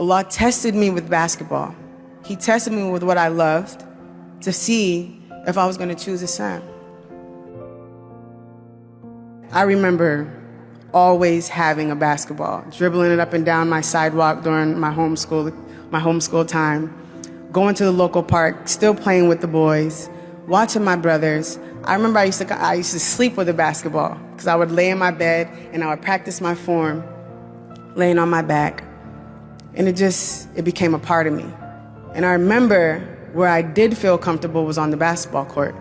Allah tested me with basketball. He tested me with what I loved to see if I was going to choose Islam. I remember always having a basketball, dribbling it up and down my sidewalk during my homeschool time, going to the local park, still playing with the boys, watching my brothers. I remember I used to sleep with a basketball because I would lay in my bed and I would practice my form, laying on my back. And it became a part of me. And I remember where I did feel comfortable was on the basketball court.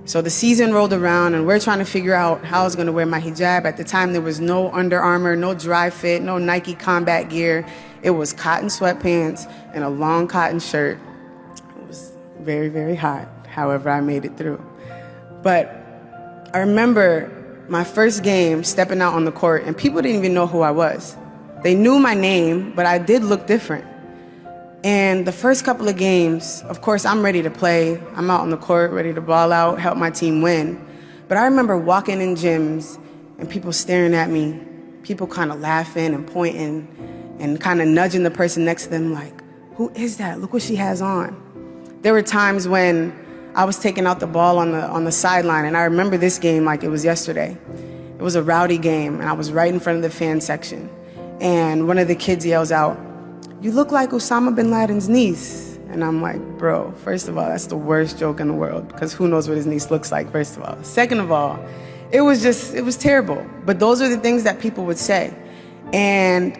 So the season rolled around and we're trying to figure out how I was gonna wear my hijab. At the time, there was no Under Armour, no Dry Fit, no Nike combat gear. It was cotton sweatpants and a long cotton shirt. It was very, very hot. However, I made it through. But I remember my first game stepping out on the court and people didn't even know who I was. They knew my name, but I did look different. And the first couple of games, of course, I'm ready to play. I'm out on the court, ready to ball out, help my team win. But I remember walking in gyms and people staring at me, people kind of laughing and pointing and kind of nudging the person next to them like, who is that? Look what she has on. There were times when I was taking out the ball on the sideline, and I remember this game like it was yesterday. It was a rowdy game, and I was right in front of the fan section. And one of the kids yells out, "You look like Osama bin Laden's niece." And I'm like, bro, first of all, that's the worst joke in the world because who knows what his niece looks like, first of all. Second of all, it was terrible. But those are the things that people would say. And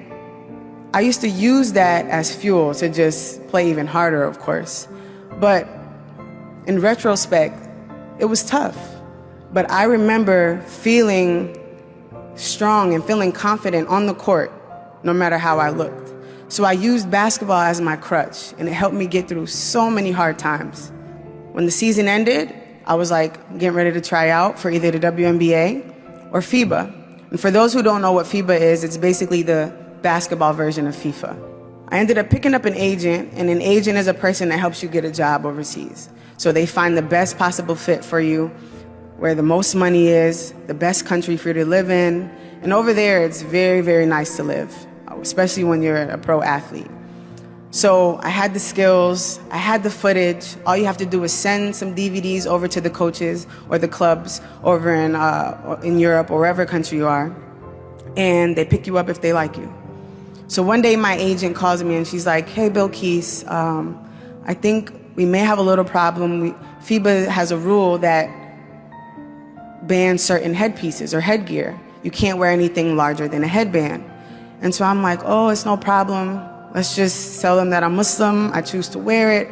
I used to use that as fuel to just play even harder, of course. But in retrospect, it was tough. But I remember feeling strong and feeling confident on the court, no matter how I looked. So I used basketball as my crutch, and it helped me get through so many hard times. When the season ended, I was like getting ready to try out for either the WNBA or FIBA. And for those who don't know what FIBA is, it's basically the basketball version of FIFA. I ended up picking up an agent, and an agent is a person that helps you get a job overseas. So they find the best possible fit for you, where the most money is, the best country for you to live in. And over there, it's very, very nice to live, especially when you're a pro athlete. So I had the skills, I had the footage. All you have to do is send some DVDs over to the coaches or the clubs over in Europe or wherever country you are, and they pick you up if they like you. So one day my agent calls me and she's like, "Hey, Bilquis, I think we may have a little problem. FIBA has a rule that bans certain headpieces or headgear. You can't wear anything larger than a headband." And so I'm like, "Oh, it's no problem. Let's just tell them that I'm Muslim. I choose to wear it.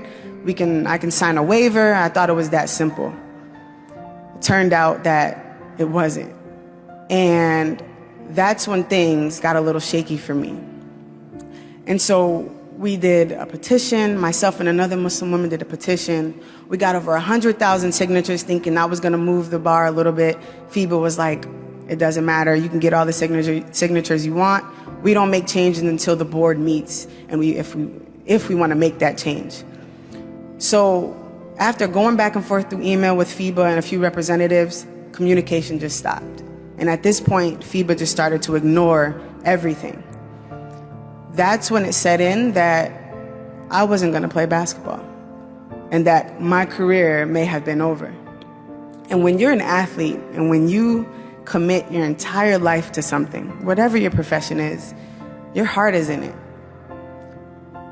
I can sign a waiver." I thought it was that simple. It turned out that it wasn't. And that's when things got a little shaky for me. And so we did a petition. Myself and another Muslim woman did a petition. We got over 100,000 signatures thinking that was going to move the bar a little bit. FIBA was like, "It doesn't matter. You can get all the signatures you want. We don't make changes until the board meets, and if we want to make that change." So after going back and forth through email with FIBA and a few representatives, communication just stopped. And at this point, FIBA just started to ignore everything. That's when it set in that I wasn't going to play basketball and that my career may have been over. And when you're an athlete and when you commit your entire life to something, whatever your profession is, your heart is in it.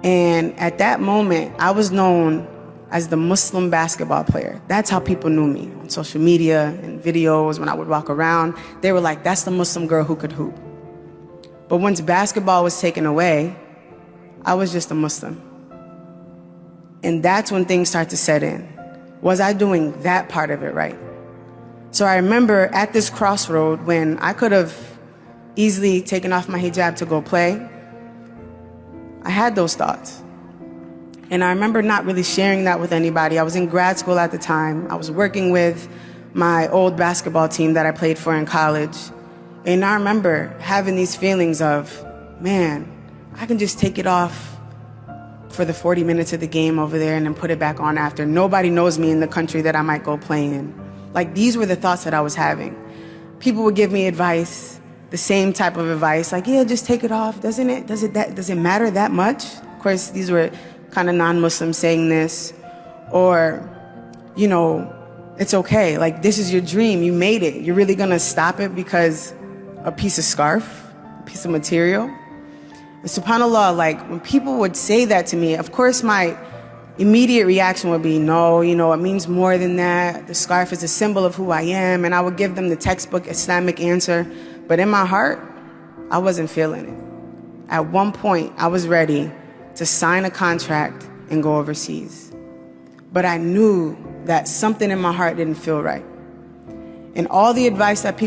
And at that moment, I was known as the Muslim basketball player. That's how people knew me on social media and videos. When I would walk around, they were like, "That's the Muslim girl who could hoop." But once basketball was taken away, I was just a Muslim. And that's when things start to set in. Was I doing that part of it right? So I remember at this crossroad when I could have easily taken off my hijab to go play, I had those thoughts. And I remember not really sharing that with anybody. I was in grad school at the time. I was working with my old basketball team that I played for in college. And I remember having these feelings of, man, I can just take it off for the 40 minutes of the game over there and then put it back on after. Nobody knows me in the country that I might go play in. Like, these were the thoughts that I was having. People would give me advice. the same type of advice, like, yeah, just take it off, doesn't it? Does it matter that much? Of course, these were kind of non-Muslims saying this. Or, you know, it's okay, like, this is your dream, you made it. You're really gonna stop it because a piece of scarf, a piece of material? And subhanAllah, like, when people would say that to me, of course my immediate reaction would be, no, you know, it means more than that. The scarf is a symbol of who I am. And I would give them the textbook Islamic answer. But in my heart, I wasn't feeling it. At one point, I was ready to sign a contract and go overseas. But I knew that something in my heart didn't feel right. And all the advice that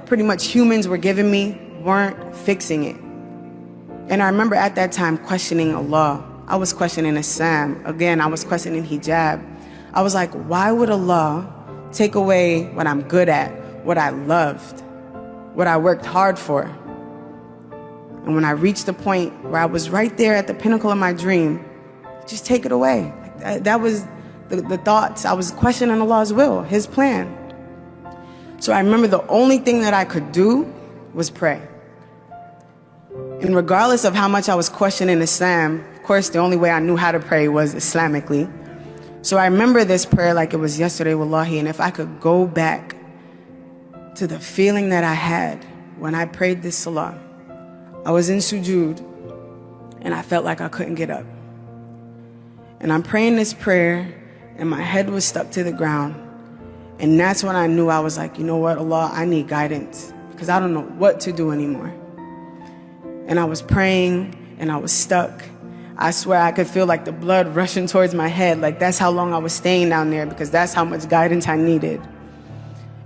pretty much humans were giving me weren't fixing it. And I remember at that time questioning Allah. I was questioning Islam. Again, I was questioning hijab. I was like, why would Allah take away what I'm good at, what I loved, what I worked hard for? And when I reached the point where I was right there at the pinnacle of my dream, just take it away. That was the thoughts. I was questioning Allah's will, His plan. So I remember the only thing that I could do was pray. And regardless of how much I was questioning Islam, of course, the only way I knew how to pray was Islamically. So I remember this prayer like it was yesterday, wallahi, and if I could go back to the feeling that I had when I prayed this salah, I was in sujood, and I felt like I couldn't get up. And I'm praying this prayer, and my head was stuck to the ground. And that's when I knew, I was like, you know what, Allah, I need guidance, because I don't know what to do anymore. And I was praying, and I was stuck. I swear I could feel like the blood rushing towards my head. Like that's how long I was staying down there, because that's how much guidance I needed.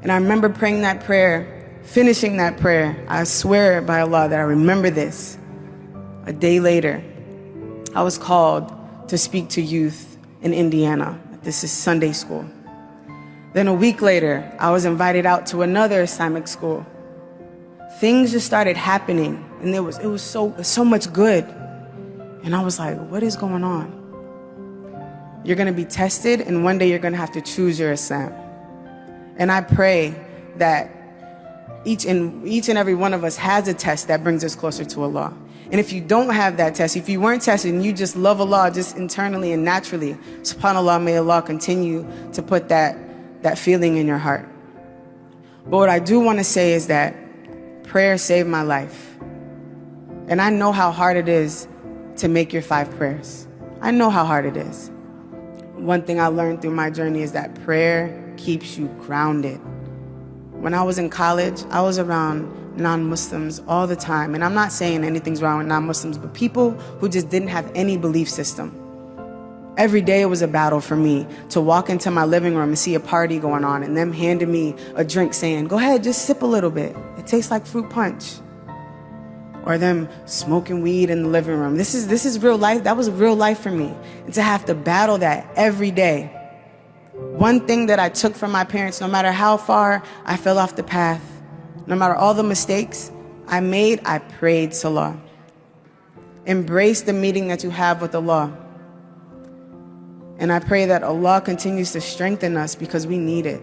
And I remember praying that prayer, finishing that prayer. I swear by Allah that I remember this. A day later, I was called to speak to youth in Indiana. This is Sunday school. Then a week later, I was invited out to another Islamic school. Things just started happening, and it was so much good. And I was like, what is going on? You're gonna be tested, and one day you're gonna have to choose your Islam. And I pray that each and every one of us has a test that brings us closer to Allah. And if you don't have that test, if you weren't tested and you just love Allah just internally and naturally, subhanAllah, may Allah continue to put that feeling in your heart. But what I do want to say is that prayer saved my life. And I know how hard it is to make your 5 prayers. I know how hard it is. One thing I learned through my journey is that prayer keeps you grounded. When I was in college, I was around non-Muslims all the time. And I'm not saying anything's wrong with non-Muslims, but people who just didn't have any belief system. Every day it was a battle for me to walk into my living room and see a party going on and them handing me a drink saying, go ahead, just sip a little bit. It tastes like fruit punch. Or them smoking weed in the living room. This is real life. That was real life for me. And to have to battle that every day. One thing that I took from my parents, no matter how far I fell off the path, no matter all the mistakes I made, I prayed salah. Embrace the meeting that you have with Allah. And I pray that Allah continues to strengthen us because we need it.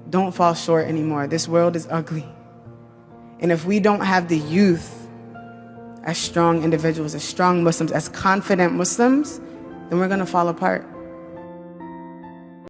Don't fall short anymore. This world is ugly. And if we don't have the youth as strong individuals, as strong Muslims, as confident Muslims, then we're going to fall apart.